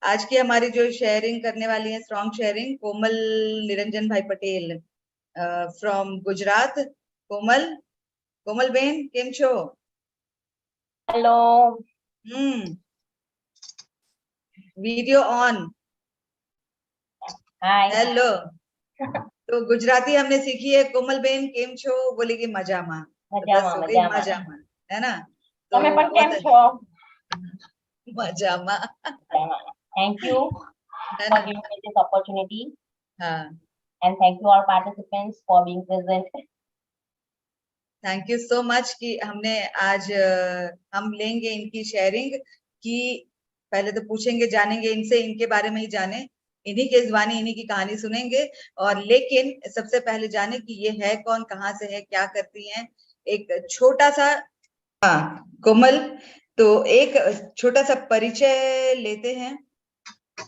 आज की हमारी जो शेयरिंग करने वाली है, strong sharing, Komal Niranjan bhai Patel from Gujarat. Komal, Komal ben केम छो? Hello. Video on. Hi. Hello. तो गुजराती हमने सीखी है। कोमल बेन केम छो बोलेगी मजामा, तो बस मजामा हो गई मजामा। मजामा, है ना? तो તમે પણ કેમ बहुत છો? मजामा, Thank you है for ना? giving me this opportunity हाँ, and thank you all participants for being present. Thank you so much कि हमने आज हम लेंगे इनकी शेयरिंग की। पहले तो पूछेंगे, जानेंगे इनसे, इनके बारे में ही जाने, इन्हीं के जुबानी इन्हीं की कहानी सुनेंगे। और लेकिन सबसे पहले जाने कि ये है कौन, कहाँ से है, क्या करती हैं। एक छोटा सा, हाँ कोमल, तो एक छोटा सा परिचय लेते हैं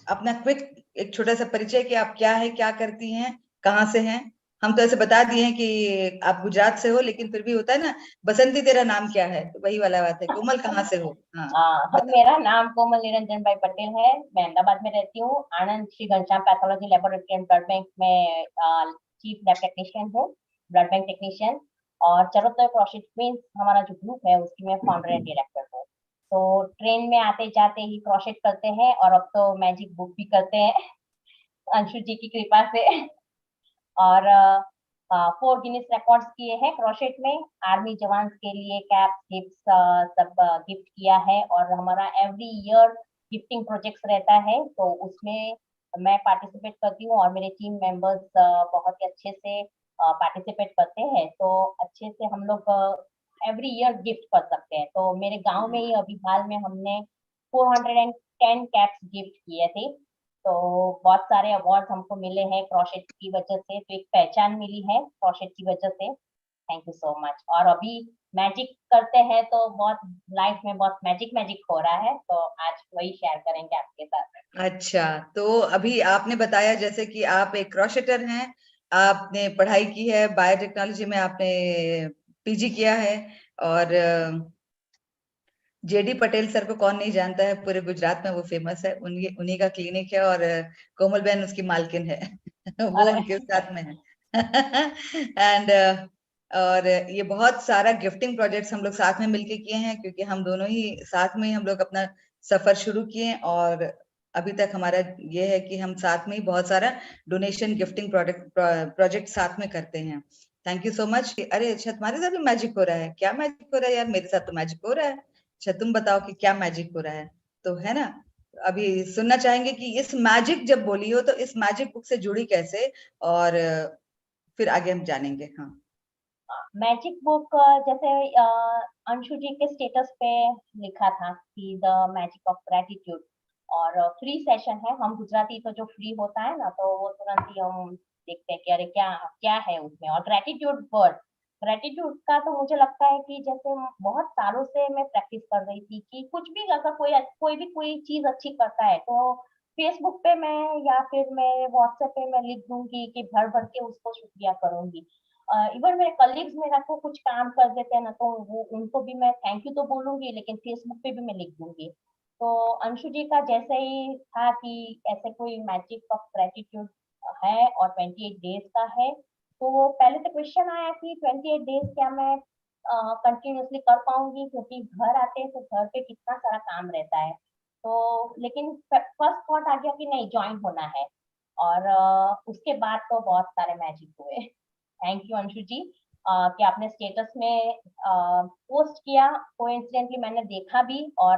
अपना, क्विक एक छोटा सा परिचय कि आप क्या है, क्या करती हैं, कहाँ से हैं। हम तो ऐसे बता दिए हैं कि आप गुजरात से हो, लेकिन फिर भी होता है ना, बसंती तेरा नाम क्या है, तो वही वाला बात है। कोमल कहाँ से हो? हाँ बताओ। मेरा नाम कोमल निरंजन भाई पटेल है। मैं अहमदाबाद में रहती हूँ। Anand Shri Ghanshyam pathology laboratory and blood bank में चीफ लैब टेक्नीशियन हूँ, ब्लड बैंक टेक्नीशियन। और चरोतर क्रॉशिट मीन्स हमारा जो ग्रुप है उसकी मैं फाउंडर एंड डायरेक्टर हूँ। तो ट्रेन में आते जाते ही क्रॉशिट करते हैं और अब तो मैजिक बुक भी करते हैं अंशु जी की कृपा से। और 4 गिनीज रिकॉर्ड्स किए हैं क्रोशेट में। आर्मी जवान के लिए कैप गिफ्ट सब गिफ्ट किया है। और हमारा एवरी ईयर गिफ्टिंग प्रोजेक्ट्स रहता है, तो उसमें मैं पार्टिसिपेट करती हूँ और मेरे टीम मेंबर्स बहुत ही अच्छे से पार्टिसिपेट करते हैं। तो अच्छे से हम लोग एवरी ईयर गिफ्ट कर सकते हैं। तो मेरे गांव में ही अभी हाल में हमने 410 कैप्स गिफ्ट किए थे। तो बहुत सारे अवार्ड हमको मिले हैं क्रोशेट की वजह से, तो एक पहचान मिली है क्रोशेट की वजह से। Thank you so much. और अभी मैजिक करते हैं तो बहुत लाइफ में बहुत मैजिक मैजिक हो रहा है, तो आज वही शेयर करेंगे आपके साथ। अच्छा, तो अभी आपने बताया जैसे कि आप एक क्रॉशेटर हैं, आपने पढ़ाई की है बायोटेक्नोलॉजी में, आपने पीजी किया है। और जेडी पटेल सर को कौन नहीं जानता है, पूरे गुजरात में वो फेमस है, उन्हीं उन्हीं का क्लिनिक है। और कोमल बहन उसकी मालकिन है वो अरे उनके साथ में है एंड और ये बहुत सारा गिफ्टिंग प्रोजेक्ट्स हम लोग साथ में मिलके किए हैं, क्योंकि हम दोनों ही साथ में ही हम लोग अपना सफर शुरू किए। और अभी तक हमारा ये है कि हम साथ में ही बहुत सारा डोनेशन गिफ्टिंग प्रोजेक्ट साथ में करते हैं। Thank you so much. अरे अच्छा, तुम्हारे साथ भी मैजिक हो रहा है? क्या मैजिक हो रहा है यार? मेरे साथ तो मैजिक हो रहा है। अच्छा, तुम बताओ कि क्या मैजिक हो रहा है, तो है ना? अभी सुनना चाहेंगे कि इस मैजिक जब बोली हो तो इस मैजिक बुक से जुड़ी कैसे, और फिर आगे हम जानेंगे। हाँ, मैजिक बुक जैसे अंशु जी के स्टेटस पे लिखा था कि द मैजिक ऑफ ग्रेटिट्यूड। और फ्री सेशन है। हम गुजराती तो जो फ्री होता है ना, तो वो तुरंत ही हम देखते हैं कि अरे क्या क्या है उसमें। और ग्रेटिट्यूड वर्ड, ग्रेटिट्यूड का तो मुझे लगता है कि जैसे बहुत सालों से मैं प्रैक्टिस कर रही थी कि कुछ भी अगर कोई भी कोई चीज अच्छी करता है तो फेसबुक पे मैं या फिर मैं व्हाट्सएप पे मैं लिख दूंगी कि भर भर के उसको शुक्रिया करूंगी। इवन मेरे कलीग्स मेरा को कुछ काम कर देते हैं ना, तो वो उनको भी मैं थैंक यू तो बोलूंगी, लेकिन फेसबुक पे भी मैं लिख दूंगी। तो अंशु जी का जैसे ही था कि ऐसे कोई मैजिक ऑफ ग्रेटिट्यूड है और 28 डेज का है, तो पहले तो क्वेश्चन आया कि 28 डेज क्या मैं कंटिन्यूअसली कर पाऊंगी, क्योंकि घर आते हैं तो घर पे कितना सारा काम रहता है। तो लेकिन फर्स्ट थॉट आ गया कि नहीं, ज्वाइन होना है। और उसके बाद तो बहुत सारे मैजिक हुए। थैंक यू अंशु जी कि आपने स्टेटस में पोस्ट किया। कोइंसिडेंटली मैंने देखा भी और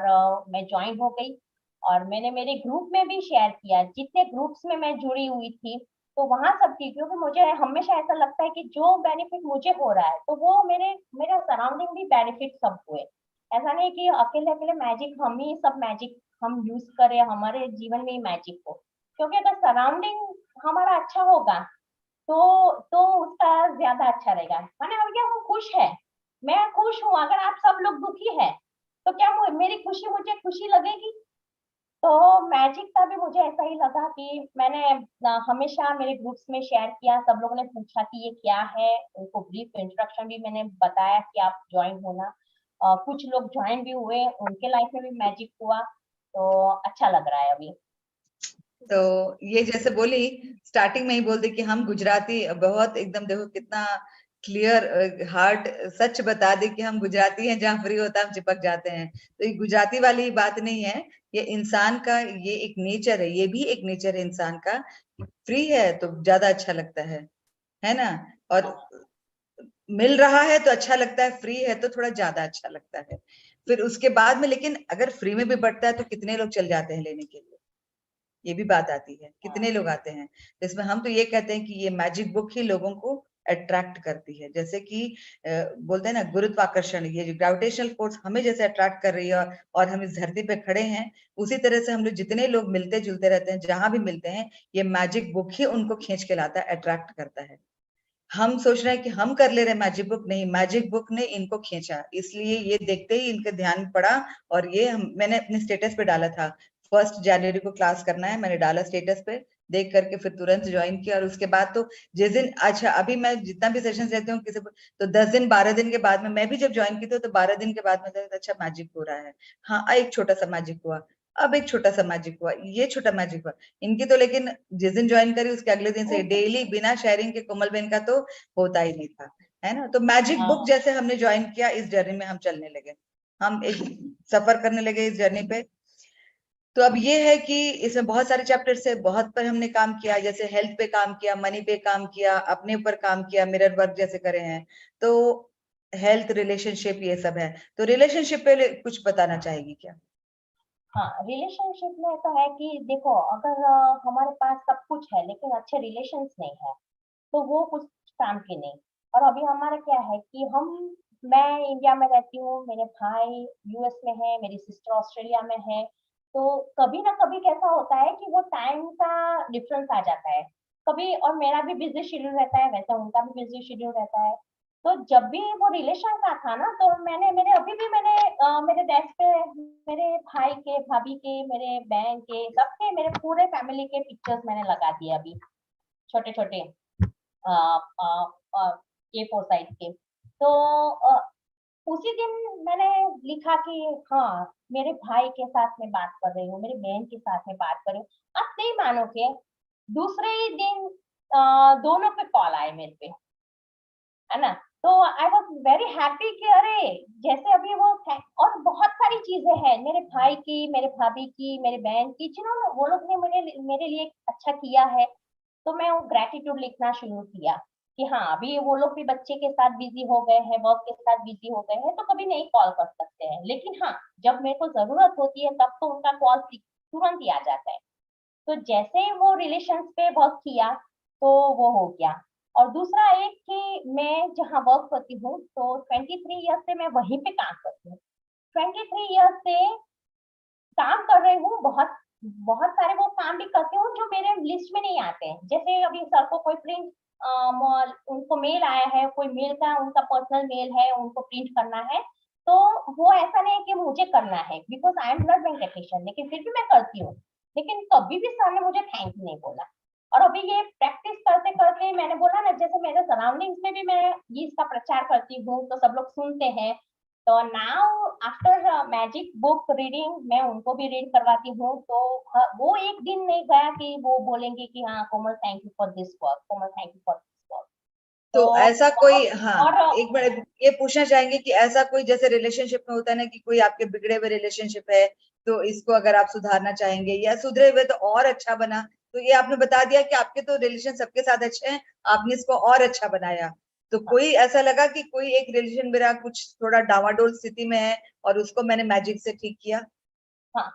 मैं ज्वाइन हो गई। और मैंने मेरे ग्रुप में भी शेयर किया, जितने ग्रुप्स में मैं जुड़ी हुई थी, तो वहां सब थी। क्योंकि मुझे हमेशा ऐसा लगता है कि जो बेनिफिट मुझे हो रहा है तो वो मेरे मेरे सराउंडिंग भी बेनिफिट सब हुए। ऐसा नहीं कि अकेले अकेले मैजिक हम ही सब मैजिक हम यूज करें, हमारे जीवन में ही मैजिक हो। क्योंकि अगर सराउंडिंग हमारा अच्छा होगा तो उसका ज्यादा अच्छा रहेगा। माने अब क्या, वो खुश है, मैं खुश हूँ, अगर आप सब लोग दुखी है तो क्या मेरी खुशी मुझे खुशी लगेगी? तो मैजिक का भी मुझे ऐसा ही लगा कि मैंने हमेशा मेरे ग्रुप्स में शेयर किया। सब लोगों ने पूछा कि ये क्या है, उनको ब्रीफ इंट्रोडक्शन भी मैंने बताया कि आप ज्वाइन होना। कुछ लोग ज्वाइन भी हुए, उनके लाइफ में भी मैजिक हुआ। तो अच्छा लग रहा है अभी। तो ये जैसे बोली, स्टार्टिंग में ही बोल दी कि हम गुजराती बहुत एकदम, देखो कितना क्लियर हार्ट सच बता दी कि हम गुजराती हैं, जहाँ फ्री होता है हम चिपक जाते हैं। तो ये गुजराती वाली बात नहीं है, ये इंसान का ये एक नेचर है, ये भी एक नेचर है इंसान का। फ्री है तो ज्यादा अच्छा लगता है ना। और मिल रहा है तो अच्छा लगता है, फ्री है तो थोड़ा ज्यादा अच्छा लगता है। फिर उसके बाद में लेकिन अगर फ्री में भी बढ़ता है तो कितने लोग चल जाते हैं लेने के लिए, ये भी बात आती है, हाँ, कितने लोग आते हैं। तो इसमें हम तो ये कहते हैं कि ये मैजिक बुक ही लोगों को अट्रैक्ट करती है, जैसे कि बोलते हैं ना गुरुत्वाकर्षण, ये जो ग्रेविटेशनल फोर्स हमें जैसे अट्रैक्ट कर रही है, और हम इस धरती पे खड़े हैं, उसी तरह से हम लोग जितने लोग मिलते जुलते रहते हैं, जहां भी मिलते हैं, ये मैजिक बुक ही उनको खींच के लाता है, अट्रैक्ट करता है। हम सोच रहे हैं कि हम कर ले रहे हैं मैजिक बुक, नहीं, मैजिक बुक ने इनको खींचा, इसलिए ये देखते ही इनके ध्यान में पड़ा। और ये मैंने अपने स्टेटस पे डाला था, 1 जनवरी को क्लास करना है, मैंने डाला स्टेटस पे, देख करके फिर तुरंत ज्वाइन किया। और उसके बाद तो जिस दिन, अच्छा अभी मैं जितना भी सेशन लेती हूँ किसी को, तो 10 दिन 12 दिन के बाद में, मैं भी जब ज्वाइन की थी तो 12 दिन के बाद में अच्छा मैजिक हो रहा है। हाँ, एक छोटा सा मैजिक हुआ, अब एक छोटा सा मैजिक हुआ, ये छोटा मैजिक हुआ। इनकी तो लेकिन जिस दिन ज्वाइन करी उसके अगले दिन से डेली बिना शेयरिंग के कोमल बहन का तो होता ही नहीं था, है ना। तो मैजिक बुक हाँ, जैसे हमने ज्वाइन किया, इस जर्नी में हम चलने लगे, हम एक सफर करने लगे इस जर्नी पे। तो अब ये है कि इसमें बहुत सारे चैप्टर से बहुत पर हमने काम किया, जैसे हेल्थ पे काम किया, मनी पे काम किया, अपने ऊपर काम किया, मिरर वर्क जैसे करे हैं। तो हेल्थ, रिलेशनशिप, ये सब है। तो रिलेशनशिप पे कुछ बताना चाहेगी क्या? हाँ, रिलेशनशिप में तो है कि देखो, अगर हमारे पास सब कुछ है लेकिन अच्छे रिलेशंस नहीं है, तो वो कुछ काम के नहीं। और अभी हमारा क्या है कि मैं इंडिया में रहती हूँ, मेरे भाई यूएस में है, मेरी सिस्टर ऑस्ट्रेलिया में है। तो कभी ना कभी कैसा होता है कि वो टाइम का डिफरेंस आ जाता है। कभी और मेरा भी बिजी शेड्यूल रहता है, वैसे उनका भी बिजी शेड्यूल रहता है। तो जब भी वो रिलेशन का था ना, तो मेरे डेस्क पे मेरे भाई के, भाभी के, मेरे बहन के, सबके, मेरे पूरे फैमिली के पिक्चर्स मैंने लगा दिए अभी, छोटे छोटे, A4 साइज के। तो उसी दिन मैंने लिखा कि हाँ, मेरे भाई के साथ में बात कर रही हूँ, मेरी बहन के साथ में बात कर रही हूँ। आप नहीं मानोगे, दूसरे ही दिन दोनों पे कॉल आए मेरे पे, है ना। तो आई वॉज वेरी हैप्पी कि अरे, जैसे अभी वो और बहुत सारी चीजें हैं मेरे भाई की, मेरे भाभी की, मेरे बहन की, जिन्होंने वो लोग ने मेरे लिए अच्छा किया है। तो मैं वो ग्रेटिट्यूड लिखना शुरू किया कि हाँ, अभी वो लोग भी बच्चे के साथ बिजी हो गए हैं, वर्क के साथ बिजी हो गए हैं, तो कभी नहीं कॉल कर सकते हैं, लेकिन हाँ, जब मेरे को जरूरत होती है तब तो उनका कॉल तुरंत ही आ जाता है। तो जैसे वो रिलेशंस पे वर्क किया, तो वो हो गया। और दूसरा एक कि मैं जहाँ वर्क करती हूँ, तो 23 ईयर्स से मैं वहीं पे काम करती हूँ। 23 ईयर्स से काम कर रही हूँ, बहुत बहुत सारे वो काम भी करती हूँ जो मेरे लिस्ट में नहीं आते हैं। जैसे अभी सर को कोई प्रिंट, उनको मेल आया है, कोई मेल का उनका पर्सनल मेल है, उनको प्रिंट करना है। तो वो ऐसा नहीं है कि मुझे करना है, because I am blood bank technician, लेकिन फिर भी मैं करती हूँ। लेकिन कभी भी सर ने मुझे थैंक यू नहीं बोला। और अभी ये प्रैक्टिस करते करते मैंने बोला ना, जैसे मेरे सराउंडिंग्स में भी मैं ये इसका प्रचार करती हूँ तो सब लोग सुनते हैं। तो now after magic book reading मैं उनको भी रीड करवाती हूँ। तो वो एक दिन नहीं गया कि वो बोलेंगे कि हाँ Komal, thank you for this work, Komal thank you for this work. तो तो ऐसा कोई, बहुत। हाँ, और एक बार ये पूछना चाहेंगे कि ऐसा कोई जैसे रिलेशनशिप में होता है ना कि कोई आपके बिगड़े हुए रिलेशनशिप है, तो इसको अगर आप सुधारना चाहेंगे या सुधरे हुए तो और अच्छा बना, तो ये आपने बता दिया कि आपके तो रिलेशन सबके साथ अच्छे हैं, आपने इसको और अच्छा बनाया। तो कोई ऐसा लगा कि कोई एक रिलेशन मेरा कुछ थोड़ा डावाडोल स्थिति में है और उसको मैंने मैजिक से ठीक किया? हाँ,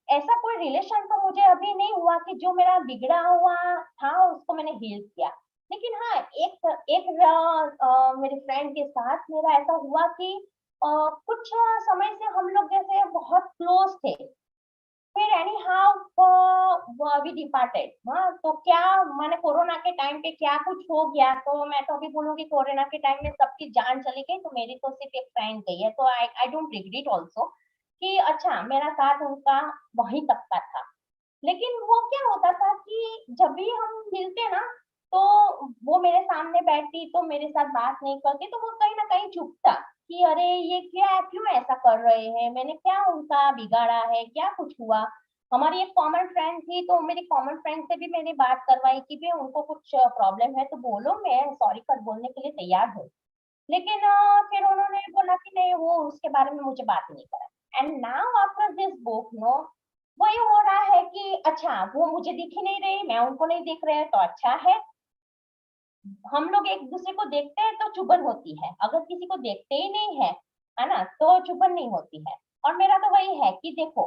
ऐसा कोई रिलेशन तो मुझे अभी नहीं हुआ कि जो मेरा बिगड़ा हुआ था उसको मैंने हील किया। लेकिन हाँ, एक एक मेरे फ्रेंड के साथ मेरा ऐसा हुआ कि कुछ समय से हम लोग जैसे बहुत क्लोज थे, फिर एनी हाउ वी डिपार्टेड। हाँ, तो क्या, मैंने कोरोना के टाइम पे क्या कुछ हो गया, तो मैं तो अभी बोलूंगी कोरोना के टाइम में सबकी जान चली गई, तो मेरी तो सिर्फ एक फ्रेंड गई है। तो आई आई डोंट रिग्रेट ऑल्सो कि अच्छा, मेरा साथ उनका वहीं तक का था। लेकिन वो क्या होता था कि जब भी हम मिलते ना, तो वो मेरे सामने बैठती तो मेरे साथ बात नहीं करती, तो वो कहीं ना कहीं चुपता कि अरे ये क्या, क्यों ऐसा कर रहे हैं, मैंने क्या उनका बिगाड़ा है, क्या कुछ हुआ। हमारी एक कॉमन फ्रेंड थी, तो मेरी कॉमन फ्रेंड से भी मैंने बात करवाई कि भाई उनको कुछ प्रॉब्लम है तो बोलो, मैं सॉरी कर बोलने के लिए तैयार हूँ। लेकिन फिर उन्होंने बोला कि नहीं, वो उसके बारे में मुझे बात नहीं करा। And now after this book no, वही हो रहा है कि अच्छा वो मुझे दिख ही नहीं रही, मैं उनको नहीं दिख रहे, तो अच्छा है। हम लोग एक दूसरे को देखते हैं तो चुभन होती है, अगर किसी को देखते ही नहीं है ना, तो चुभन नहीं होती है। और मेरा तो वही है कि देखो,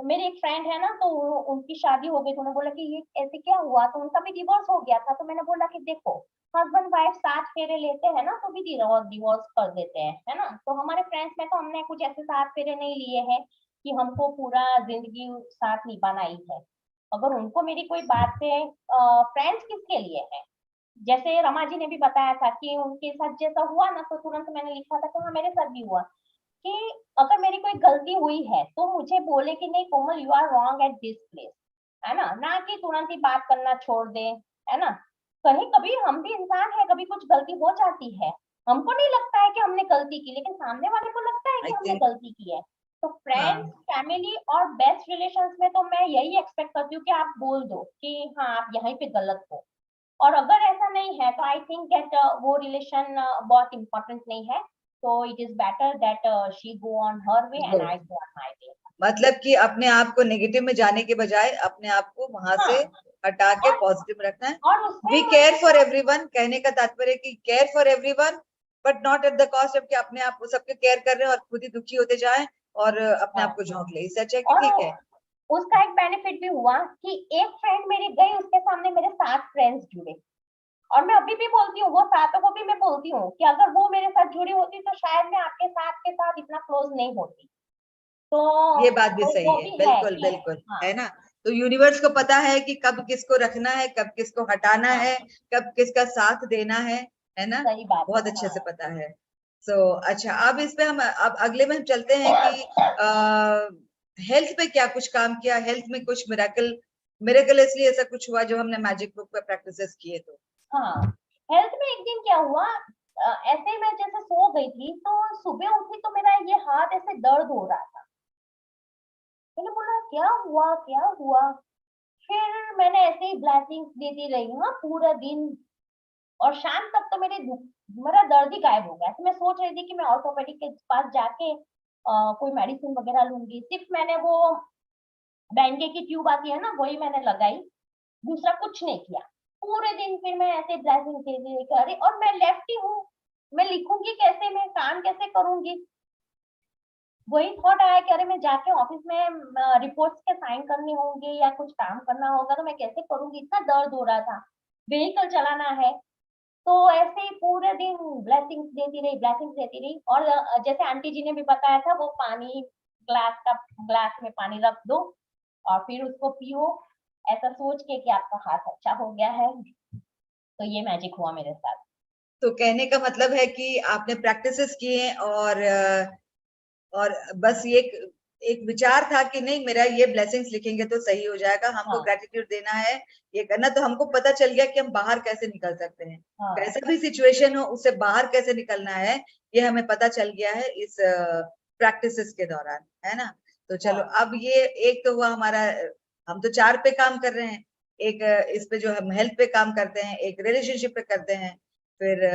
मेरी एक फ्रेंड है ना, तो उनकी शादी हो गई, तो उन्होंने बोला कि ये ऐसे क्या हुआ, तो उनका भी डिवोर्स हो गया था। तो मैंने बोला कि देखो, हस्बैंड वाइफ 7 फेरे लेते हैं ना, तो भी डिवोर्स कर देते हैं, है ना। तो हमारे फ्रेंड्स में तो हमने कुछ ऐसे 7 फेरे नहीं लिए हैं कि हमको पूरा जिंदगी साथ निभाना ही है। अगर उनको मेरी कोई बात से, फ्रेंड्स किसके लिए है, जैसे रमा जी ने भी बताया था कि उनके साथ जैसा हुआ ना, तो तुरंत मैंने लिखा था कि हाँ मेरे साथ भी हुआ, कि अगर मेरी कोई गलती हुई है तो मुझे बोले कि नहीं Komal, you are wrong at this place, है ना, ना कि तुरंत ही बात करना छोड़ दे, है ना। कहीं कभी हम भी इंसान है, कभी कुछ गलती हो जाती है, हमको नहीं लगता है कि हमने गलती की, लेकिन सामने वाले को लगता है आई कि हमने थिंक गलती की है। तो फ्रेंड्स, हाँ, फैमिली और बेस्ट रिलेशंस में तो मैं यही एक्सपेक्ट करती हूँ कि आप बोल दो कि हाँ आप यहीं पे गलत हो। और अगर ऐसा नहीं है तो आई थिंक दैट वो रिलेशन बहुत इम्पोर्टेंट नहीं है। तो it is better that she go on her way and good. I go on my way. मतलब कि अपने आप को नेगेटिव में जाने के बजाय अपने आप को वहां से हाँ, हटा के और पॉजिटिव रखना है। और उसमें वी केयर फॉर एवरीवन, कहने का तात्पर्य कि care for everyone but not at the cost of कि अपने आप को सबके केयर कर रहे हैं और खुद ही दुखी होते जाएं और अपने आप हाँ, को झोंक ले। इससे अच्छा है कि और ठीक है। उसका एक बेनिफिट भी हुआ कि एक फ्रेंड मेरी गई, उसके सामने मेरे 7 फ्रेंड्स जुड़े। और मैं अभी भी बोलती हूँ, वो 7 को भी मैं बोलती हूँ कि अगर वो मेरे साथ जुड़ी होती तो शायद मैं आपके साथ के साथ इतना क्लोज नहीं होती। ये बात भी तो सही वो है, भी है बिल्कुल कि बिल्कुल, हाँ, है ना। तो यूनिवर्स को पता है कि कब किसको रखना है, कब किसको हटाना हाँ, है, कब किसका साथ देना है ना। सही बात है, बहुत अच्छे से हाँ। पता है। अच्छा, अब इस पे हम अब अगले में हम चलते हैं कि हेल्थ पे क्या कुछ काम किया, हेल्थ में कुछ मिरेकल, मिरेकल इसलिए ऐसा कुछ हुआ जो हमने मैजिक बुक पे प्रैक्टिसेस किए तो। हाँ, हेल्थ में एक दिन क्या हुआ, ऐसे ही मैं जैसे सो गई थी, तो सुबह उठी तो मेरा ये हाथ ऐसे दर्द हो रहा था। मैंने बोला क्या हुआ क्या हुआ। फिर मैंने ऐसे ही ब्लेसिंग्स देती रही, हाँ, पूरा दिन। और शाम तक तो मेरा दर्द ही गायब हो गया। तो मैं सोच रही थी कि मैं ऑर्थोपेडिक के पास जाके कोई मेडिसिन वगैरह लूंगी। सिर्फ मैंने वो बैंके की ट्यूब आती है ना, वही मैंने लगाई, दूसरा कुछ नहीं किया पूरे दिन। फिर मैं ऐसे ब्लेसिंग देती रही कि अरे, और मैं लेफ्टी हूँ, मैं लिखूंगी कैसे, मैं काम कैसे करूंगी। वही थॉट आया कि अरे मैं जाके ऑफिस में रिपोर्ट्स के साइन करनी होंगी या कुछ काम करना होगा, तो मैं कैसे करूंगी, इतना दर्द हो रहा था। व्हीकल चलाना है। तो ऐसे ही पूरे दिन ब्लेसिंग्स देती रही। और जैसे आंटी जी ने भी बताया था, वो पानी, ग्लास में पानी रख दो और फिर उसको पियो, ऐसा सोच के कि आपका हाथ अच्छा हो गया है। तो ये मैजिक हुआ मेरे साथ। तो कहने का मतलब है कि आपने प्रैक्टिसेस किए और बस ये एक विचार था कि नहीं, मेरा ये ब्लेसिंग्स लिखेंगे तो सही हो जाएगा, हमको हाँ, ग्रेटिट्यूड देना है, ये करना। तो हमको पता चल गया कि हम बाहर कैसे निकल सकते हैं, हाँ, कैसा भी सिचुएशन हो उससे बाहर कैसे निकलना है, ये हमें पता चल गया है इस प्रैक्टिसेस के दौरान, है ना। तो चलो, हाँ, अब ये एक तो हुआ हमारा, हम तो 4 पे काम कर रहे हैं। एक इस पे जो हम हेल्थ पे काम करते हैं, एक रिलेशनशिप पे करते हैं, फिर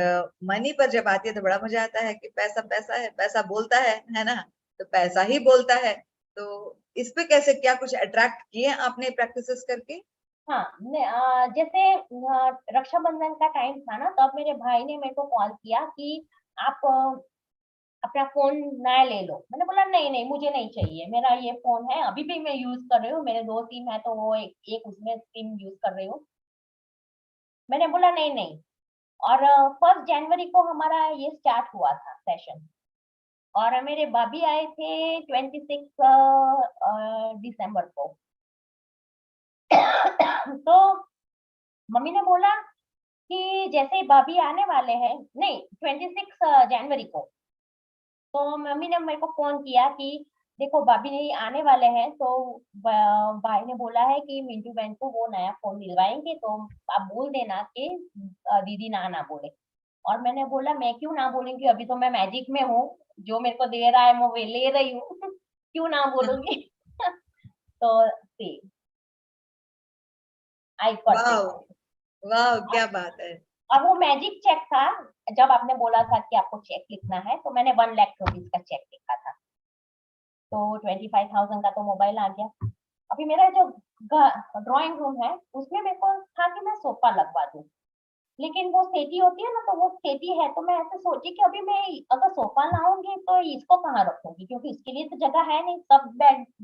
मनी पर जब आती है तो बड़ा मजा आता है कि पैसा पैसा है, पैसा बोलता है ना। तो पैसा ही बोलता है। तो इस पे कैसे, क्या कुछ अट्रैक्ट किए आपने प्रैक्टिसेस करके? हाँ। जैसे रक्षाबंधन का टाइम था ना, तब मेरे भाई ने मेरे को कॉल किया कि आप अपना फोन नया ले लो। मैंने बोला नहीं नहीं, मुझे नहीं चाहिए, मेरा ये फोन है, अभी भी मैं यूज कर रही हूँ, मेरे 2 सिम है, तो वो एक उसमें सिम यूज कर रही हूँ। मैंने बोला नहीं नहीं। और 1 जनवरी को हमारा ये स्टार्ट हुआ था सेशन। और मेरे भाभी आए थे 26 दिसंबर को। तो मम्मी ने बोला कि जैसे ही भाभी आने वाले हैं, नहीं, 26 जनवरी को, तो मम्मी ने मेरे को फोन किया कि देखो भाभी नहीं आने वाले हैं, तो भाई ने बोला है कि मिंटू बहन को वो नया फोन दिलवाएंगे, तो आप बोल देना कि दीदी ना ना बोले। और मैंने बोला मैं क्यों ना बोलूंगी, अभी तो मैं मैजिक में हूँ, जो मेरे को दे रहा है मैं वो ले रही हूँ। क्यों ना बोलूंगी। तो सी आई गॉट वाह, दिस। वाह, क्या बात है। और वो मैजिक चेक था। जब आपने बोला था कि आपको चेक लिखना है तो मैंने 1 लाख रुपीज का चेक लिखा था। तो 25,000 का तो मोबाइल आ गया। अभी मेरा जो ड्राइंग रूम है उसमें मेरे को था कि मैं सोफा लगवा दूं, लेकिन वो सेटी होती है ना, तो वो सेटी है, तो मैं ऐसे सोची कि अभी मैं अगर सोफा लाऊंगी तो इसको कहाँ रखूंगी, क्योंकि इसके लिए तो जगह है नहीं, सब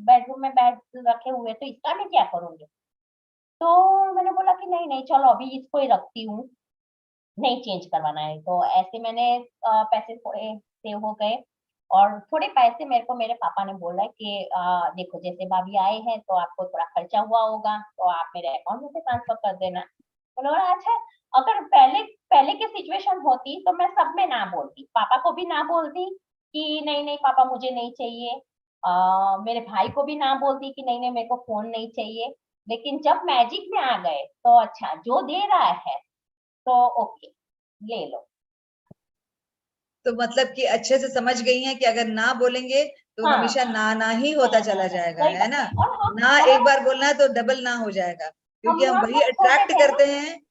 बेडरूम में बेड रखे हुए, तो इसका मैं क्या करूंगी। तो मैंने बोला कि नहीं नहीं चलो अभी इसको ही रखती हूँ, नहीं चेंज करवाना है। तो ऐसे मैंने पैसे थोड़े सेव हो गए, और थोड़े पैसे मेरे को मेरे पापा ने बोला कि देखो जैसे भाभी आए हैं तो आपको थोड़ा खर्चा हुआ होगा, तो आप मेरे अकाउंट में से ट्रांसफर कर देना। मैंने बोला अच्छा। अगर पहले पहले की सिचुएशन होती तो मैं सब में ना बोलती, पापा को भी ना बोलती कि नहीं नहीं पापा मुझे नहीं चाहिए, मेरे भाई को भी ना बोलती कि नहीं नहीं मेरे को फोन नहीं चाहिए। लेकिन जब मैजिक में आ गए तो अच्छा जो दे रहा है तो ओके ले लो। तो मतलब कि अच्छे से समझ गई हैं कि अगर ना बोलेंगे तो हाँ, हमेशा ना ना ही ना होता ना चला ना जाएगा, सही है बात ना। है। और हम ना और एक बार बोलना है तो डबल ना हो जाएगा, क्योंकि हम हम वही जब छोटे अट्रैक्ट थे ना। करते हैं,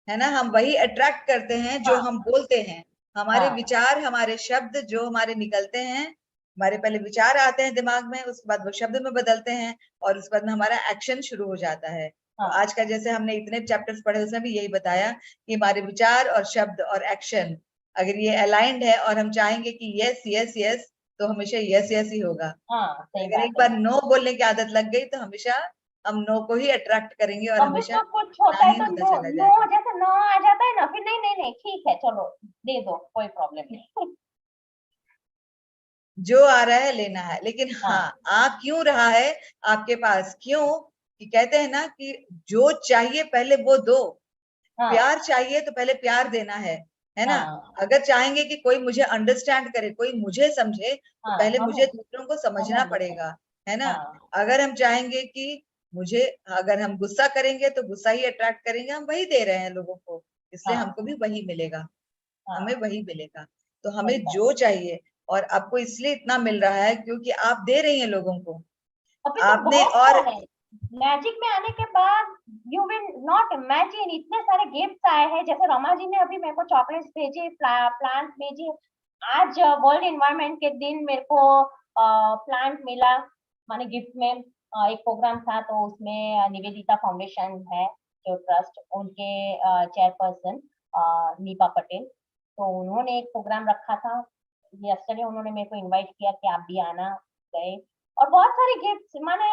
है ना। हम वही अट्रैक्ट करते हैं जो हाँ हम बोलते हैं। हमारे हाँ विचार, हमारे शब्द जो हमारे निकलते हैं, हमारे पहले विचार आते हैं दिमाग में, उसके बाद वो शब्द में बदलते हैं, और उसके बाद में हमारा एक्शन शुरू हो जाता है। तो हाँ आज का जैसे हमने इतने चैप्टर्स पढ़े उसमें भी यही बताया कि हमारे विचार और शब्द और एक्शन अगर ये अलाइंड है और हम चाहेंगे कि यस यस यस, तो हमेशा यस यस ही होगा। हाँ सही अगर बात एक है। बार नो बोलने की आदत लग गई तो हमेशा हम नो को ही अट्रैक्ट करेंगे और अभी हमेशा तो कुछ ना होता है ही तो होता नो चला नो जाएगा। जैसे नो आ जाता है ना, फिर नहीं नहीं नहीं ठीक है चलो दे दो कोई प्रॉब्लम नहीं। जो आ रहा है लेना है, लेकिन हाँ, हाँ आ क्यों रहा है आपके पास, क्यों? कि कहते हैं ना कि जो चाहिए पहले वो दो। हाँ प्यार चाहिए तो पहले प्यार देना है ना। हाँ अगर चाहेंगे कि कोई मुझे अंडरस्टैंड करे, कोई मुझे समझे, तो हाँ पहले हमें मुझे दूसरों को हमें समझना अंडरस्टैंड। पड़ेगा, है ना। हाँ अगर हम चाहेंगे कि मुझे, अगर हम गुस्सा करेंगे तो गुस्सा ही अट्रैक्ट करेंगे, हम वही दे रहे हैं लोगों को, इसलिए हमको हाँ भी वही मिलेगा, हमें हाँ वही मिलेगा। तो हमें वही बात। जो चाहिए, और आपको इसलिए इतना मिल रहा है क्योंकि आप दे रही हैं लोगों को। अभी तो आपने बहुत और सारे मैजिक में आने के बाद यू विल नॉट इमेजिन इतने सारे गिफ्ट्स आए हैं। जैसे रमा जी ने अभी मेरे को चॉकलेट्स भेजे, प्लांट भेजे। आज वर्ल्ड एनवायरनमेंट के दिन मेरे को प्लांट मिला, माने गिफ्ट में। एक प्रोग्राम था तो उसमें निवेदिता फाउंडेशन है जो ट्रस्ट, उनके चेयरपर्सन नीपा पटेल, तो उन्होंने एक प्रोग्राम रखा था। यस्टरडे उन्होंने मेरे को इनवाइट किया कि आप भी आना, गए। और बहुत सारे गिफ्ट्स माने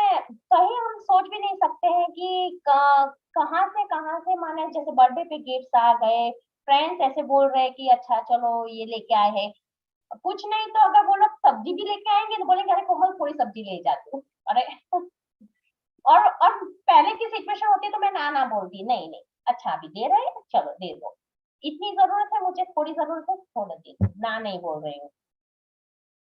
कहीं हम सोच भी नहीं सकते हैं कि कहाँ से माने जैसे बर्थडे पे गिफ्ट्स आ गए। फ्रेंड्स ऐसे बोल रहे हैं कि अच्छा चलो ये लेके आए हैं। कुछ नहीं तो अगर वो लोग सब्जी भी लेके आएंगे तो बोलेंगे अरे कोमल थोड़ी सब्जी ले जाती हूँ, अरे। और पहले की सिचुएशन होती तो मैं ना ना बोलती, नहीं नहीं अच्छा अभी दे रहे हैं चलो दे दो, इतनी जरूरत है मुझे, थोड़ी जरूरत है थोड़ा दे दो, ना नहीं बोल रही हूँ।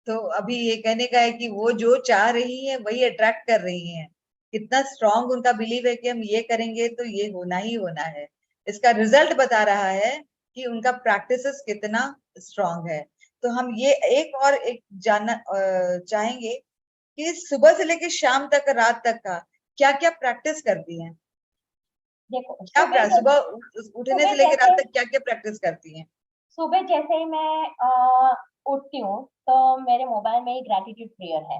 तो अभी ये कहने का है कि वो जो चाह रही है वही अट्रैक्ट कर रही हैं। कितना स्ट्रांग उनका बिलीव है कि हम ये करेंगे तो ये होना ही होना है। इसका रिजल्ट बता रहा है कि उनका प्रैक्टिसेस कितना स्ट्रांग है। तो हम ये एक और एक जानना चाहेंगे कि सुबह से लेकर शाम तक, रात तक का क्या क्या प्रैक्टिस करती हैं। देखो क्या सुबह उठने सुबह से लेकर रात जैसे तक क्या क्या प्रैक्टिस करती हैं। सुबह जैसे ही मैं उठती हूँ तो मेरे मोबाइल में ही ग्रेटिट्यूड प्रेयर है,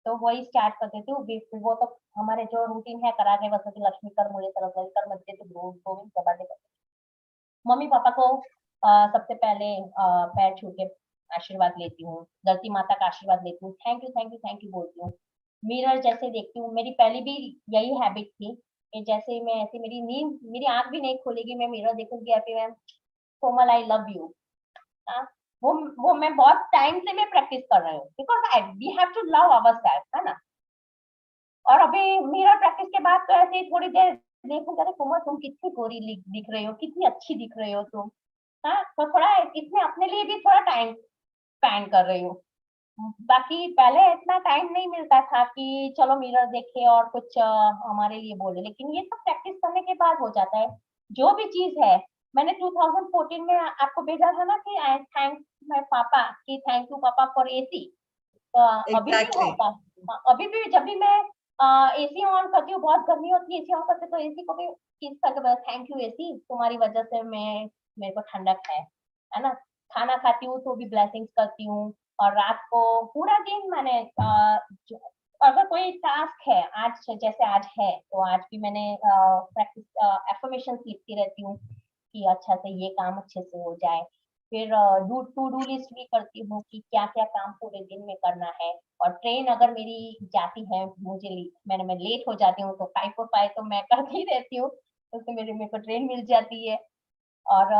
तो वही स्टार्ट कर देती हूँ। वो तो हमारे जो रूटीन है, करागे वसती लक्ष्मी कर मुझे सरस्वती कर मध्य तो गोविंद प्रभाते कर। मम्मी पापा को सबसे पहले पैर छू के आशीर्वाद लेती हूँ, धरती माता का आशीर्वाद लेती हूँ, thank you thank you thank you बोलती हूँ। मिरर जैसे देखती हूँ, मेरी पहले भी यही हैबिट थी कि जैसे ही मैं ऐसे मेरी नींद, मेरी आंख भी नहीं खुलेगी, मैं मिरर देखूंगी happy ma'am Komal I love you. हाँ, वो मैं बहुत टाइम से मैं प्रैक्टिस कर रही हूँ, because I we have to love our self, है ना। और अभी मिरर प्रैक्टिस के बाद तो ऐसे ही थोड़ी देर देखूंगी, अरे कोमल तुम कितनी गोरी दिख रही हो, कितनी अच्छी दिख रही हो तुम। हाँ, तो थोड़ा इसमें अपने लिए भी थोड़ा टाइम स्पेंड कर रही हूँ। बाकी पहले इतना टाइम नहीं मिलता था कि चलो मिरर देखे और कुछ हमारे लिए बोले, लेकिन ये सब प्रैक्टिस करने के बाद हो जाता है। जो भी चीज है, मैंने 2014 में आपको भेजा था ना कि आई थैंक माय पापा, कि थैंक यू पापा फॉर एसी। तो अभी भी एग्जैक्टली। होता। हाँ, अभी भी जब भी मैं एसी ऑन करती हूँ, बहुत गर्मी होती है, एसी ऑन करते तो एसी को भी किस करके थैंक यू एसी, तुम्हारी वजह से मेरे को ठंडक है ना। खाना खाती हूँ तो भी ब्लेसिंग्स करती हूँ। और रात को पूरा दिन मैंने अगर कोई टास्क है आज, जैसे आज है, तो आज भी मैंने प्रैक्टिस एफर्मेशंस लिखती रहती हूँ कि अच्छा से ये काम अच्छे से हो जाए। फिर टू डू लिस्ट भी करती हूँ कि क्या क्या काम पूरे दिन में करना है। और ट्रेन अगर मेरी जाती है, मैं लेट हो जाती हूँ, तो 5 तो मैं करती रहती हूँ, तो मेरे को ट्रेन मिल जाती है। और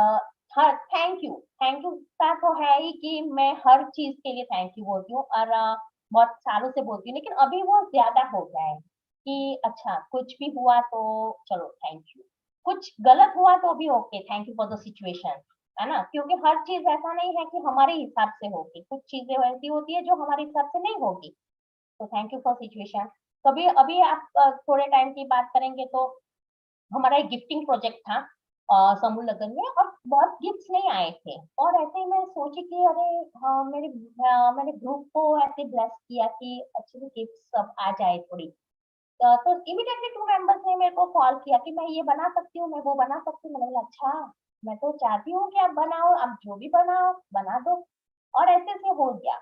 हर थैंक यू का तो है ही कि मैं हर चीज के लिए थैंक यू बोलती हूँ। और बहुत सालों से बोलती हूँ, लेकिन अभी वो ज्यादा हो गया है कि अच्छा कुछ भी हुआ तो चलो थैंक यू, कुछ गलत हुआ तो भी okay, thank you for the situation, है ना। क्योंकि हर चीज ऐसा नहीं है कि हमारे हिसाब से होगी, कुछ चीजें ऐसी होती है जो हमारे हिसाब से नहीं होगी। तो थैंक यू फॉर सिचुएशन। कभी अभी आप थोड़े टाइम की बात करेंगे तो हमारा एक गिफ्टिंग प्रोजेक्ट था समूह लगन में, और बहुत गिफ्ट्स नहीं आए थे। और ऐसे ही मैं सोची कि अरे हाँ, मैंने ग्रुप को ऐसे ब्लेस किया कि अच्छे से गिफ्ट सब आ जाए थोड़ी। तो इमीडिएटली 2 मेंबर्स ने मेरे को कॉल किया कि मैं ये बना सकती हूँ, मैं वो बना सकती हूँ। मैंने बोला अच्छा, मैं तो चाहती हूँ कि आप बनाओ, आप जो भी बनाओ बना दो। और ऐसे से हो गया।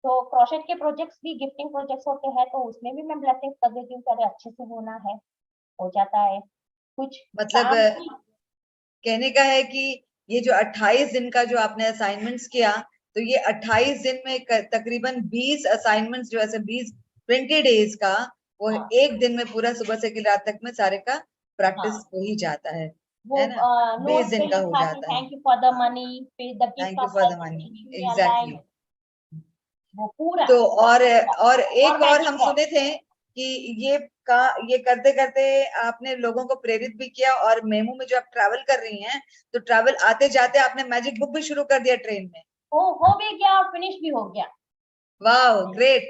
तो क्रोशेट के प्रोजेक्ट्स भी गिफ्टिंग प्रोजेक्ट्स होते हैं, तो उसमें भी मैं ब्लेसिंग कर देती हूँ कि अरे अच्छे से होना है, हो जाता है कुछ मतलब काम की। कहने का है कि ये जो 28 दिन का जो आपने असाइनमेंट्स किया, तो ये 28 दिन में तकरीबन 20 असाइनमेंट्स जो ऐसे 20 डेज का, वो हाँ एक दिन में पूरा सुबह से रात तक में सारे का प्रैक्टिस हाँ, हो ही जाता वो है ना। 20 नोट पे दिन का हो लिखा कि जाता है। थैंक यू फॉर द हाँ, मनी, फिर the gift thank you of for the money. Changing your exactly. Life, वो पूरा। तो और और एक और हम मैजिक बॉक्स। सुने थे कि ये का ये करते करते आपने लोगों को प्रेरित भी किया, और मेमू में जो आप ट्रैवल कर रही हैं, तो ट्रैवल आते जाते आपने मैजिक बुक भी शुरू कर दिया ट्रेन में। हो भी गया और फिनिश भी हो गया। वाह, ग्रेट।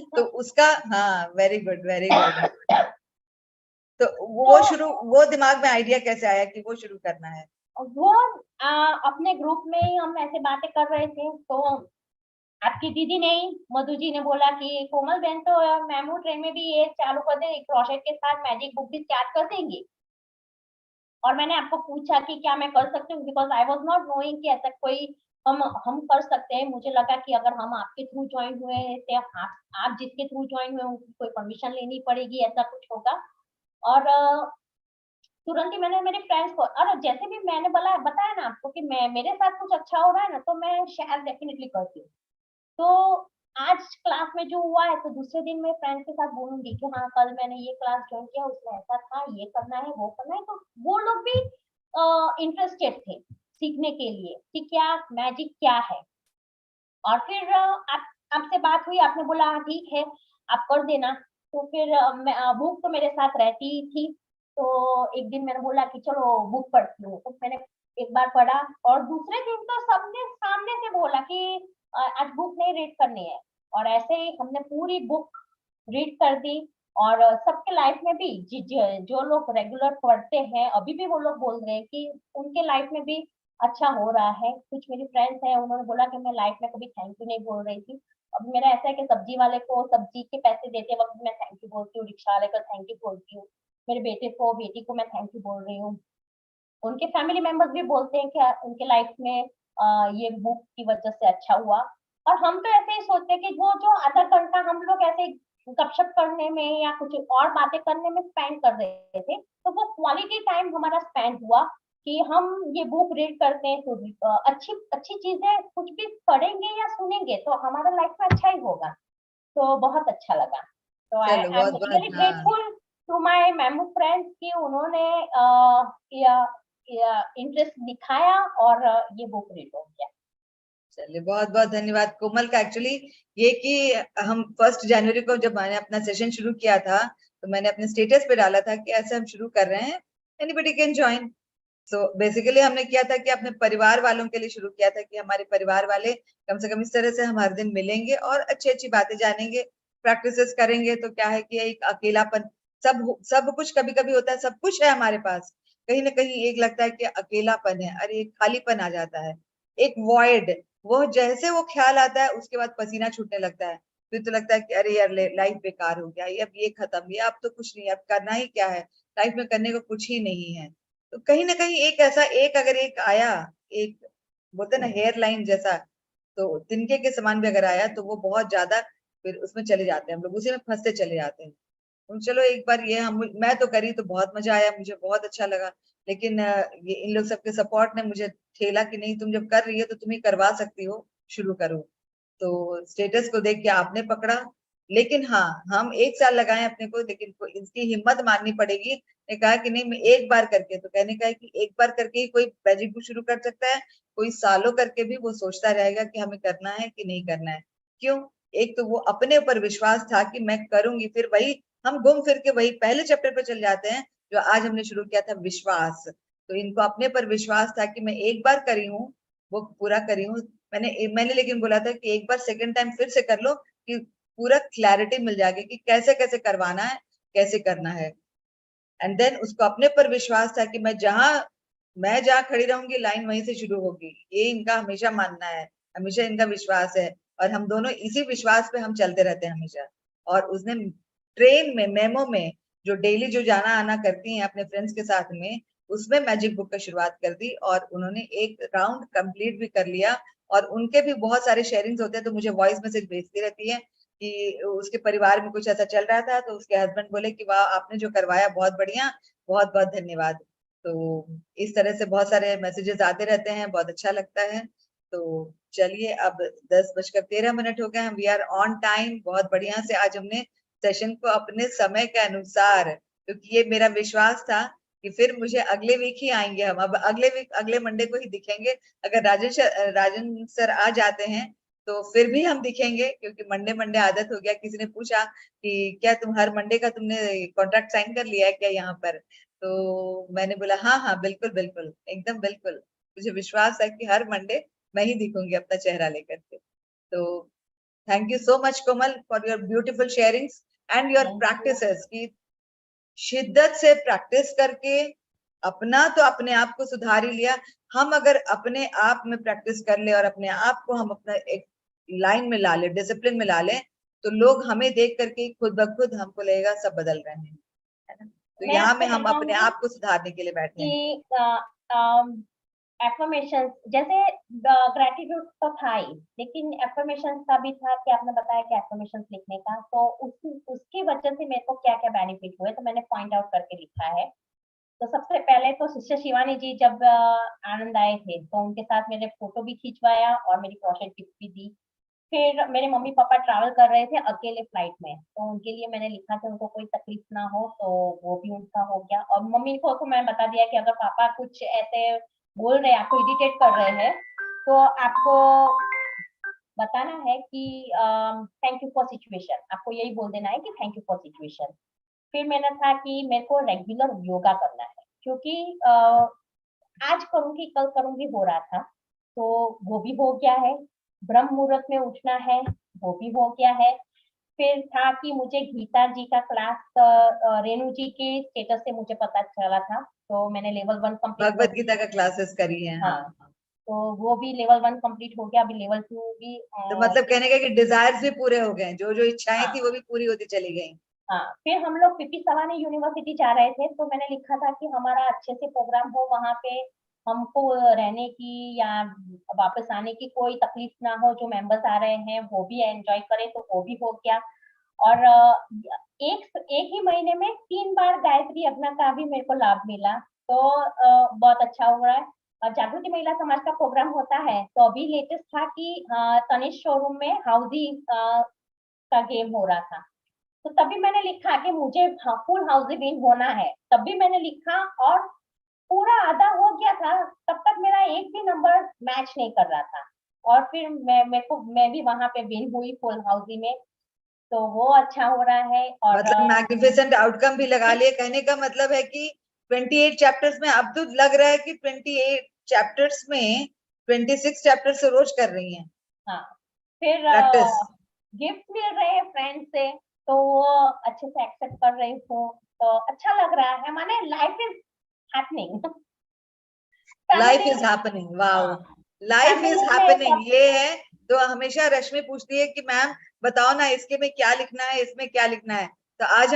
तो उसका, हाँ, वेरी गुड वेरी गुड। तो तो वो दिमाग में आइडिया कैसे आया कि वो शुरू करना है? वो अपने ग्रुप में ही हम ऐसे बातें कर रहे थे, तो आपकी दीदी ने, मधु जी ने बोला कि कोमल बहन, तो मेमू ट्रेन में भी ये चालू कर दे, क्रोशेट के साथ मैजिक बुक भी स्टार्ट कर देंगे। और मैंने आपको पूछा कि क्या मैं कर सकती हूँ, because I was not knowing कि ऐसा कोई हम कर सकते हैं। मुझे लगा कि अगर हम आपके थ्रू ज्वाइन हुए हैं, तो आप जिसके थ्रू ज्वाइन हुए उनकी कोई परमिशन लेनी पड़ेगी, ऐसा कुछ होगा। और तुरंत ही मैंने मेरे फ्रेंड्स को, और जैसे भी मैंने बताया ना आपको कि मेरे साथ कुछ अच्छा हो रहा है ना, तो मैं शेयर डेफिनेटली करती हूँ। तो आज क्लास में जो हुआ है, तो दूसरे दिन मैं फ्रेंड के साथ बोलूंगी कि हाँ कल मैंने ये क्लास ज्वाइन किया, उसमें ऐसा था, ये करना है वो करना है। तो वो लोग भी इंटरेस्टेड थे सीखने के लिए कि क्या मैजिक क्या है। और फिर आप आपसे बात हुई, आपने बोला हाँ ठीक है, आप कर देना। तो फिर बुक तो मेरे साथ रहती ही थी। तो एक दिन मैंने बोला कि चलो बुक पढ़ती हूँ, तो मैंने एक बार पढ़ा। और दूसरे दिन तो सबने सामने से बोला कि आज बुक नहीं रीड करनी है। और ऐसे ही हमने पूरी बुक रीड कर दी। और सबके लाइफ में भी जो लोग रेगुलर पढ़ते हैं, अभी भी वो लोग बोल रहे हैं कि उनके लाइफ में भी अच्छा हो रहा है। कुछ मेरी फ्रेंड्स हैं, उन्होंने बोला कि मैं लाइफ में कभी थैंक यू नहीं बोल रही थी। अब मेरा ऐसा है कि सब्जी वाले को सब्जी के पैसे देते वक्त मैं थैंक यू बोलती हूँ, रिक्शा वाले को थैंक यू बोलती हूँ, मेरे बेटे को बेटी को मैं थैंक यू बोल रही हूँ। उनके फैमिली मेंबर्स भी बोलते हैं कि उनके लाइफ में ये बुक की वजह से अच्छा हुआ। और हम तो ऐसे ही सोचते हैं कि वो जो आधा घंटा हम लोग ऐसे गपशप करने में या कुछ और बातें करने में स्पेंड कर रहे थे, तो वो क्वालिटी टाइम हमारा स्पेंड हुआ कि हम ये बुक रीड करते हैं, तो अच्छी अच्छी चीजें कुछ भी पढ़ेंगे या सुनेंगे तो हमारा लाइफ में अच्छा ही होगा। तो बहुत अच्छा लगा। तो आई चलो, आई एम बहुत बहुत, रियली हाँ। ग्रेटफुल टू माय मेमू फ्रेंड्स कि उन्होंने इंटरेस्ट दिखाया और ये बुक रीड हो गया। चलिए, बहुत बहुत धन्यवाद कोमल का। एक्चुअली ये कि हम 1 जनवरी को जब मैंने अपना सेशन शुरू किया था, तो मैंने अपने स्टेटस पे डाला था कि ऐसे हम शुरू कर रहे हैं, anybody can join. So basically हमने किया था कि अपने परिवार वालों के लिए शुरू किया था कि हमारे परिवार वाले कम से कम इस तरह से हम हर दिन मिलेंगे और अच्छी अच्छी बातें जानेंगे, प्रैक्टिसेस करेंगे। तो क्या है कि एक अकेलापन, सब कुछ कभी कभी होता है, सब कुछ है हमारे पास, कहीं ना कहीं एक लगता है कि अकेलापन है, अरे एक खालीपन आ जाता है, एक वॉइड। वो जैसे वो ख्याल आता है उसके बाद पसीना छूटने लगता है। फिर तो लगता है कि अरे यार लाइफ बेकार हो गया, ये अब ये खत्म, ये अब तो कुछ नहीं, अब करना ही क्या है, लाइफ में करने को कुछ ही नहीं है। तो कहीं ना कहीं एक ऐसा एक अगर एक आया, एक बोलते हैं ना हेयर लाइन जैसा, तो तिनके के समान भी अगर आया तो वो बहुत ज्यादा, फिर उसमें चले जाते हैं हम लोग, उसी में फंसते चले जाते हैं। चलो एक बार ये हम मैं तो करी तो बहुत मजा आया, मुझे बहुत अच्छा लगा। लेकिन ये इन लोग सबके सपोर्ट ने मुझे ठेला कि नहीं, तुम जब कर रही हो तो तुम ही करवा सकती हो, शुरू करो। तो स्टेटस को देख के आपने पकड़ा। लेकिन हाँ, हम 1 साल लगाए अपने को, लेकिन इसकी हिम्मत माननी पड़ेगी। ने कहा कि नहीं, मैं एक बार करके, तो कहने का है कि एक बार करके ही कोई मैजिक बुक शुरू कर सकता है, कोई सालों करके भी वो सोचता रहेगा कि हमें करना है कि नहीं करना है। क्यों? एक तो वो अपने ऊपर विश्वास था कि मैं करूंगी, फिर वही हम घूम फिर के वही पहले चैप्टर पर चल जाते हैं जो आज हमने शुरू किया था, विश्वास। तो इनको अपने पर विश्वास था कि मैं एक बार करी हूँ, वो पूरा करी हूँ। मैंने लेकिन बोला था कि एक बार सेकंड टाइम फिर से कर लो, कि पूरा क्लैरिटी मिल जाएगी कि कैसे कैसे करवाना है, कैसे करना है। एंड देन उसको अपने पर विश्वास था कि मैं जहाँ खड़ी रहूंगी लाइन वहीं से शुरू होगी, ये इनका हमेशा मानना है, हमेशा इनका विश्वास है। और हम दोनों इसी विश्वास पे हम चलते रहते हैं हमेशा। और उसने ट्रेन में, मेमो में, जो डेली जो जाना आना करती हैं अपने फ्रेंड्स के साथ में, उसमें मैजिक बुक का शुरुआत कर दी, और उन्होंने एक राउंड कंप्लीट भी कर लिया। और उनके भी बहुत सारे शेयरिंग्स होते हैं, तो मुझे वॉइस मैसेज भेजती रहती है कि उसके परिवार में कुछ ऐसा चल रहा था, तो उसके हस्बैंड बोले कि वाह, आपने जो करवाया बहुत बढ़िया, बहुत बहुत धन्यवाद। तो इस तरह से बहुत सारे मैसेजेस आते रहते हैं, बहुत अच्छा लगता है। तो चलिए, अब 10:13 हो गए हैं, वी आर ऑन टाइम। बहुत बढ़िया से आज हमने सेशन को अपने समय के अनुसार, क्योंकि ये मेरा विश्वास था कि फिर मुझे अगले वीक ही आएंगे हम, अब अगले वीक अगले मंडे को ही दिखेंगे। अगर राजन सर आ जाते हैं तो फिर भी हम दिखेंगे, क्योंकि मंडे मंडे आदत हो गया। किसी ने पूछा कि क्या तुम हर मंडे का तुमने कॉन्ट्रैक्ट साइन कर लिया है क्या यहाँ पर? तो मैंने बोला हाँ हाँ, बिल्कुल बिल्कुल, एकदम बिल्कुल। मुझे विश्वास है कि हर मंडे मैं ही दिखूंगी अपना चेहरा लेकर के। तो thank you so much Komal for your beautiful sharings and your thank you. Practices, की शिद्दत से प्रैक्टिस करके अपना तो अपने आप को सुधार ही लिया। हम अगर अपने आप में प्रैक्टिस कर ले और अपने आप को हम अपना एक लाइन में ला ले, डिसिप्लिन में ला ले, तो लोग हमें देख करके खुद ब खुद हमको लगेगा सब बदल रहे हैं, है ना? तो मैं यहाँ में आपसे हम अपने कहूंगी आप को सुधारने के लिए बैठे हैं। कि एफर्मेशन जैसे ग्रेटिट्यूड तो था ही, लेकिन एफर्मेशन का भी था कि आपने बताया कि एफर्मेशन लिखने का, तो उसकी वजह से मेरे को क्या क्या बेनिफिट हुए तो मैंने पॉइंट आउट करके लिखा है। तो सबसे पहले तो सिस्टर शिवानी जी जब आनंद आए थे तो उनके साथ मैंने फोटो भी खिंचवाया और मेरी क्रॉशेट टिप भी दी। फिर मेरे मम्मी पापा ट्रैवल कर रहे थे अकेले फ्लाइट में, तो उनके लिए मैंने लिखा कि उनको कोई तकलीफ ना हो, तो वो भी उनका हो गया। और मम्मी को तो मैं बता दिया कि अगर पापा कुछ ऐसे बोल रहे हैं, आपको इरिटेट कर रहे हैं, तो आपको बताना है कि थैंक यू फॉर सिचुएशन, आपको यही बोल देना है कि थैंक यू फॉर सिचुएशन। फिर मैंने था कि मेरे को रेगुलर योगा करना है, क्योंकि आज करूंगी कल करूंगी हो रहा था, तो वो भी हो गया है। ब्रह्म मुहूर्त में उठना है, वो भी हो गया है। फिर था कि मुझे गीता जी का क्लास रेणु जी के स्टेटस से मुझे पता चला था, तो मैंने लेवल 1 कंप्लीट कर भगवत गीता दिया। का क्लासेस करी है, हाँ। हाँ, तो वो भी लेवल 1 कंप्लीट हो गया, अभी लेवल 2 भी तो मतलब कहने का कि डिजायर्स भी पूरे हो गए, जो जो इच्छाएं हाँ थी वो भी पूरी होती चली गई। हाँ। फिर हम लोग पीपी सवानी यूनिवर्सिटी जा रहे थे, तो मैंने लिखा था कि हमारा अच्छे से प्रोग्राम हो वहां पे, हमको रहने की या वापस आने की कोई तकलीफ ना हो, जो मेंबर्स आ रहे हैं वो भी एंजॉय करें, तो वो भी हो गया। और एक ही महीने में 3 बार गायत्री यज्ञ का भी मेरे को लाभ मिला, तो बहुत अच्छा हो रहा है। और जागृति महिला समाज का प्रोग्राम होता है, तो अभी लेटेस्ट था कि तनिष शोरूम में हाउजी का गेम हो रहा था, तो तभी मैंने लिखा कि मुझे फुल हाउस विन होना है, तब भी मैंने लिखा और पूरा आधा हो गया था, तब तक मेरा एक भी नंबर मैच नहीं कर रहा था। और फिर मैं भी वहां पे विन हुई फुल हाउसी में, तो वो अच्छा हो रहा है। और मतलब मैग्निफिसेंट आउटकम भी लगा लिए, कहने का मतलब है कि 28 चैप्टर्स में, अब तो लग रहा है कि 28 चैप्टर्स में 26 चैप्टर्स रोज कर रही हैं हाँ, फिर प्रैक्टिस। गिफ्ट मिल रहे हैं फ्रेंड से, तो वो अच्छे से एक्सेप्ट कर रही हूँ, तो अच्छा लग रहा है, माने life is happening. Life family, is happening, wow, हाँ, लाइफ इज फैमिली में हैपनिंग, सब, ये है। तो हमेशा रश्मि पूछती है कि मैम बताओ ना इसके में क्या लिखना है, इसमें क्या लिखना है। तो आज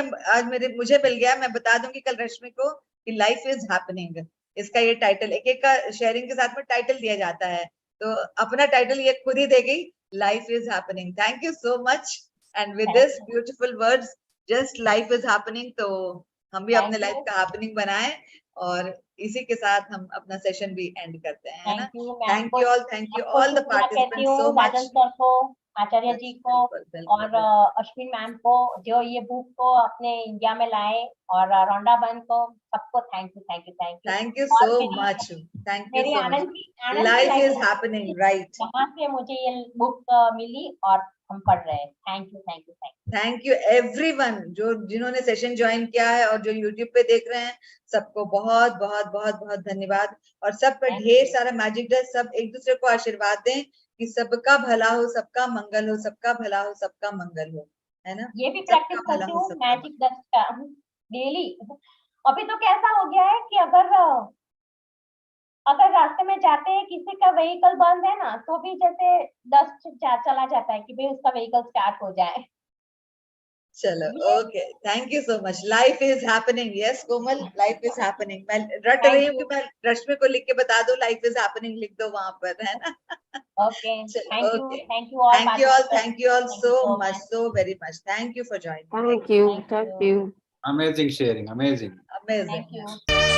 मुझे मिल गया, मैं बता दूंगी कल रश्मि को कि लाइफ इज हैपनिंग, इसका ये टाइटल, एक एक का शेयरिंग के साथ में टाइटल दिया जाता है, तो अपना टाइटल ये खुद ही दे गई, life is happening. Thank you so much, and with this beautiful words, just life is happening, तो हम भी अपने लाइफ का हैपनिंग बनाएं, और इसी के साथ हम अपना सेशन भी एंड करते हैं, है ना। थैंक यू ऑल द कहती पार्टिसिपेंट्स सो हूँ, मच। राजन सर को, आचार्य जी को, बिल्कुल और अश्विन मैम को, जो ये बुक को अपने इंडिया में लाए, और रोंडा बहन को, सबको thank you, thank you, thank you. Thank you और सो मच, थैंक यू मेरी सो मच। आनंद की life is library happening, right. जहाँ से मुझे ये बुक मिली और हम पढ़ रहे हैं। Thank you, thank you, thank you. Thank you everyone, जो जिन्होंने सेशन ज्वाइन किया है और जो यूट्यूब पे देख रहे हैं, सबको बहुत बहुत बहुत बहुत धन्यवाद। और सब पर ढेर सारा मैजिक डस्ट, सब एक दूसरे को आशीर्वाद दें कि सबका भला हो, सबका मंगल हो, सबका भला हो, सबका मंगल हो, है ना। ये भी सबका प्रैक्टिस भला करती हो, हूँ सबका मैजिक डस्ट का डेली। अभी तो कैसा हो गया है कि अगर रास्ते में जाते हैं, किसी का व्हीकल बंद है ना, तो भी जैसे डस्ट चला जाता है कि भाई उसका व्हीकल स्टार्ट हो जाए। चलो ये okay, thank you so much. Life is happening, yes Komal, life is happening. मैं रट रही हूँ कि मैं रश्मि को लिख के बता दो, लाइफ इज हैपनिंग लिख दो वहां पर, है ना। ओके, चलो okay, thank you all participants, thank you all thank you so so much, much, so very much, thank you for joining, Thank you. Thank Thank you, you. Amazing sharing, amazing. Amazing. Thank you.